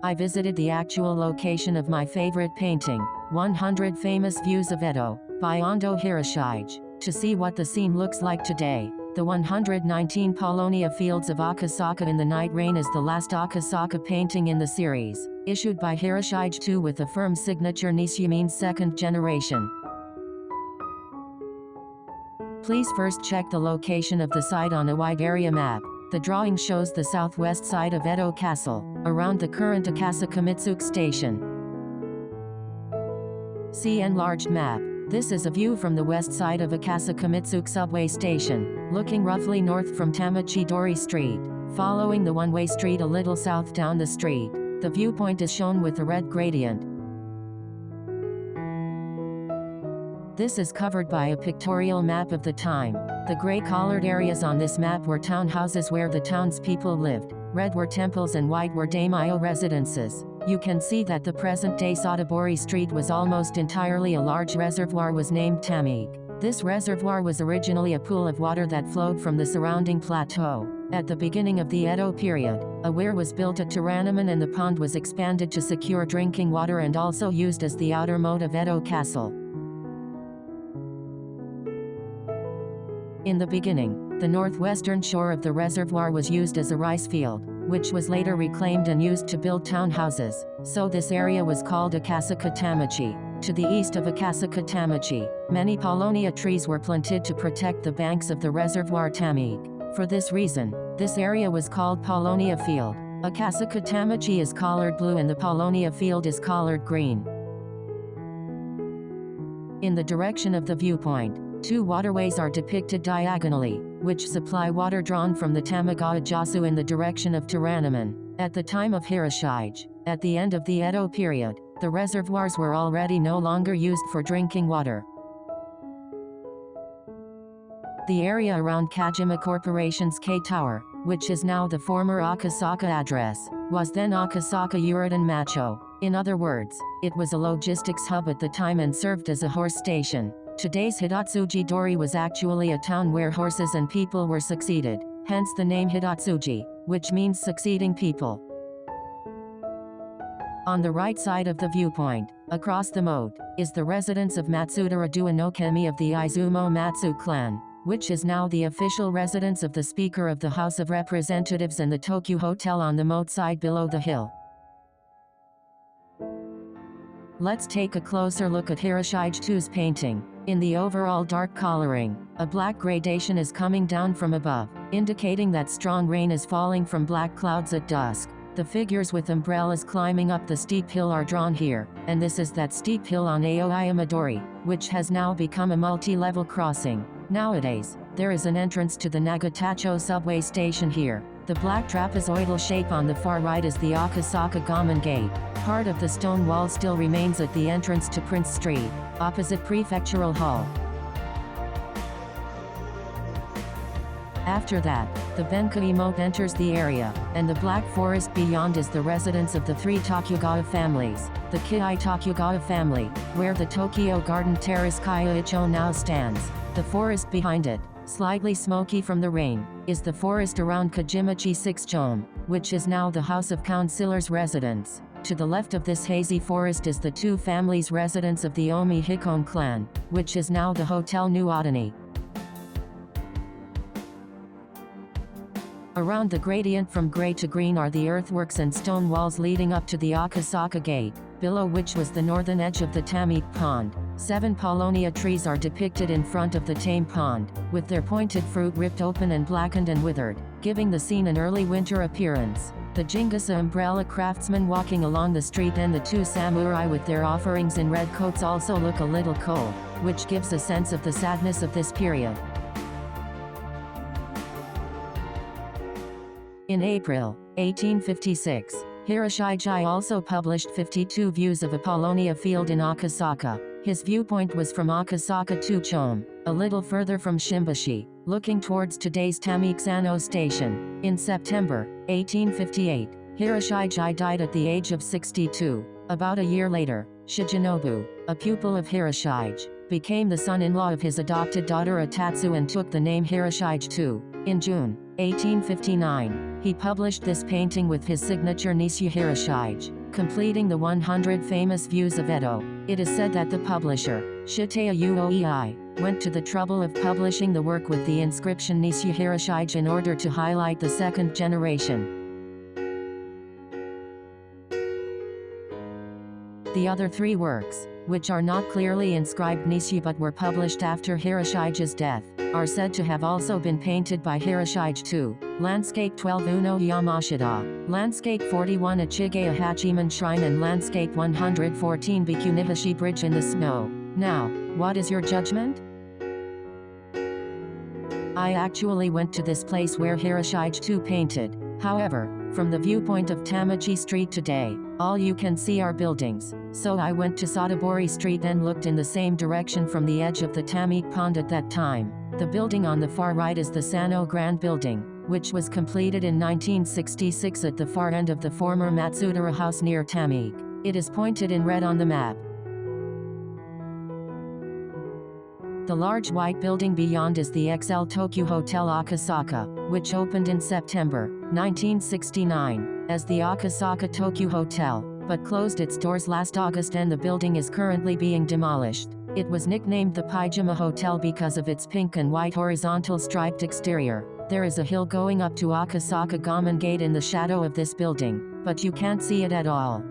I visited the actual location of my favorite painting, 100 Famous Views of Edo, by Ando Hiroshige, to see what the scene looks like today. The 119 Paulownia Fields of Akasaka in the Night Rain is the last Akasaka painting in the series, issued by Hiroshige II with a firm signature Nisei means second generation. Please first check the location of the site on a wide area map. The drawing shows the southwest side of Edo Castle, around the current Akasaka-mitsuke Station. See enlarged map. This is a view from the west side of Akasaka-mitsuke Subway Station, looking roughly north from Tamachi-dori Street, following the one-way street a little south down the street. The viewpoint is shown with a red gradient. This is covered by a pictorial map of the time. The gray-colored areas on this map were townhouses where the townspeople lived, red were temples and white were daimyo residences. You can see that the present-day Tamachi-dori Street was almost entirely a large reservoir was named Tamig. This reservoir was originally a pool of water that flowed from the surrounding plateau. At the beginning of the Edo period, a weir was built at Toranomon and the pond was expanded to secure drinking water and also used as the outer moat of Edo Castle. In the beginning, the northwestern shore of the reservoir was used as a rice field, which was later reclaimed and used to build townhouses, so this area was called Akasaka-Tamachi. To the east of Akasaka-Tamachi, many Paulownia trees were planted to protect the banks of the reservoir Tamig. For this reason, this area was called Paulownia Field. Akasaka-Tamachi is colored blue and the Paulownia Field is colored green. In the direction of the viewpoint, two waterways are depicted diagonally, which supply water drawn from the Tamagawa-Jasu in the direction of Toranomon. At the time of Hiroshige, at the end of the Edo period, the reservoirs were already no longer used for drinking water. The area around Kajima Corporation's K Tower, which is now the former Akasaka address, was then Akasaka Uridan Macho. In other words, it was a logistics hub at the time and served as a horse station. Today's Hidatsuji-dori was actually a town where horses and people were succeeded, hence the name Hidatsuji, which means succeeding people. On the right side of the viewpoint, across the moat, is the residence of Matsuda no Kemi of the Izumo Matsu clan, which is now the official residence of the Speaker of the House of Representatives and the Tokyu Hotel on the moat side below the hill. Let's take a closer look at Hiroshige II's painting. In the overall dark coloring, a black gradation is coming down from above, indicating that strong rain is falling from black clouds at dusk. The figures with umbrellas climbing up the steep hill are drawn here, and this is that steep hill on Aoyamadori, which has now become a multi-level crossing. Nowadays, there is an entrance to the Nagatacho subway station here. The black trapezoidal shape on the far right is the Akasaka Gammon Gate. Part of the stone wall still remains at the entrance to Prince Street, opposite Prefectural Hall. After that, the Benkei moat enters the area, and the Black Forest beyond is the residence of the three Tokugawa families. The Kei Tokugawa family, where the Tokyo Garden Terrace Kyoicho now stands. The forest behind it, slightly smoky from the rain, is the forest around Kajimachi 6 Chome, which is now the House of Councillors' residence. To the left of this hazy forest is the two families' residence of the Omi Hikone clan, which is now the Hotel New Otani. Around the gradient from gray to green are the earthworks and stone walls leading up to the Akasaka Gate, below which was the northern edge of the Tamig Pond. 7 Paulownia trees are depicted in front of the Tame Pond, with their pointed fruit ripped open and blackened and withered, giving the scene an early winter appearance. The Jingasa umbrella craftsman walking along the street and the two samurai with their offerings in red coats also look a little cold, which gives a sense of the sadness of this period. In April 1856, Hiroshige also published 52 views of a Paulownia field in Akasaka. His viewpoint was from Akasaka 2 Chome, a little further from Shimbashi, looking towards today's Tamixano station. In September 1858, Hiroshige died at the age of 62. About a year later, Shigenobu, a pupil of Hiroshige, became the son-in-law of his adopted daughter Atatsu and took the name Hiroshige II. In June 1859, He published this painting with his signature Nisei Hiroshige, completing the 100 Famous Views of Edo. It is said that the publisher, Ukiyo-e, went to the trouble of publishing the work with the inscription Nisei Hiroshige in order to highlight the second generation. The other three works, which are not clearly inscribed Nisei but were published after Hiroshige's death, are said to have also been painted by Hiroshige II. Landscape 12 Uno Yamashita, Landscape 41 Ichigai Hachiman Shrine and Landscape 114 Bikunihashi Bridge in the Snow. Now, what is your judgment? I actually went to this place where Hiroshige II painted. However, from the viewpoint of Tamachi Street today, all you can see are buildings. So I went to Tamachi-dori Street and looked in the same direction from the edge of the Tamik Pond at that time. The building on the far right is the Sano Grand Building, which was completed in 1966 at the far end of the former Matsudara House near Tamik. It is pointed in red on the map. The large white building beyond is the XL Tokyo Hotel Akasaka, which opened in September 1969 as the Akasaka Tokyo Hotel, but closed its doors last August and the building is currently being demolished. It was nicknamed the Pajama Hotel because of its pink and white horizontal striped exterior. There is a hill going up to Akasaka Gammon Gate in the shadow of this building, but you can't see it at all.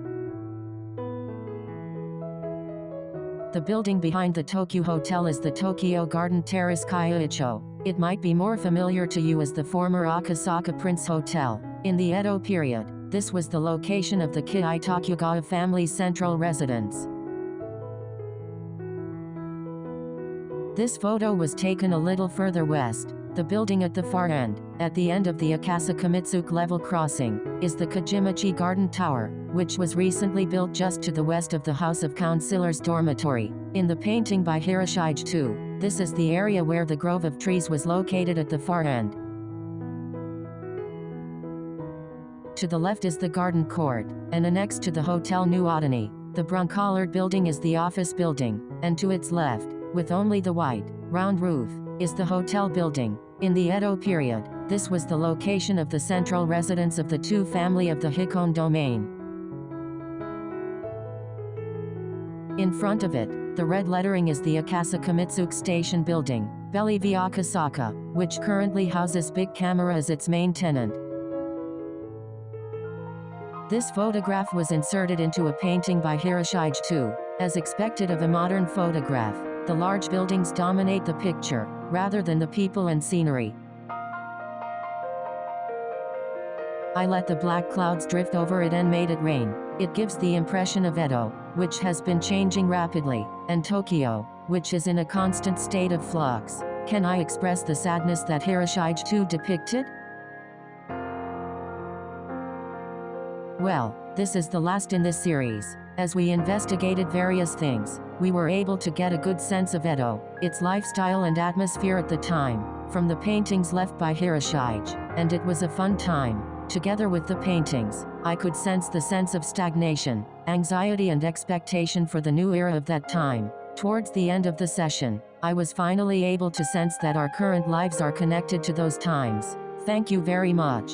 The building behind the Tokyo Hotel is the Tokyo Garden Terrace Kyoicho. It might be more familiar to you as the former Akasaka Prince Hotel. In the Edo period, this was the location of the Kei Tokugawa family's central residence. This photo was taken a little further west. The building at the far end, at the end of the Akasaka-mitsuke level crossing, is the Kajimachi Garden Tower, which was recently built just to the west of the House of Councillors dormitory. In the painting by Hiroshige II, this is the area where the grove of trees was located at the far end. To the left is the garden court, and annexed to the Hotel New Otani, the brown-colored building is the office building, and to its left, with only the white, round roof, is the hotel building. In the Edo period, this was the location of the central residence of the II family of the Hikone domain. In front of it, the red lettering is the Akasaka-mitsuke Station building, Belly v Akasaka, which currently houses Big Camera as its main tenant. This photograph was inserted into a painting by Hiroshige II. As expected of a modern photograph, the large buildings dominate the picture, rather than the people and scenery. I let the black clouds drift over it and made it rain. It gives the impression of Edo, which has been changing rapidly, and Tokyo, which is in a constant state of flux. Can I express the sadness that Hiroshige II depicted? Well, this is the last in this series. As we investigated various things, we were able to get a good sense of Edo, its lifestyle and atmosphere at the time, from the paintings left by Hiroshige, and it was a fun time. Together with the paintings, I could sense the sense of stagnation, anxiety and expectation for the new era of that time. Towards the end of the session, I was finally able to sense that our current lives are connected to those times. Thank you very much.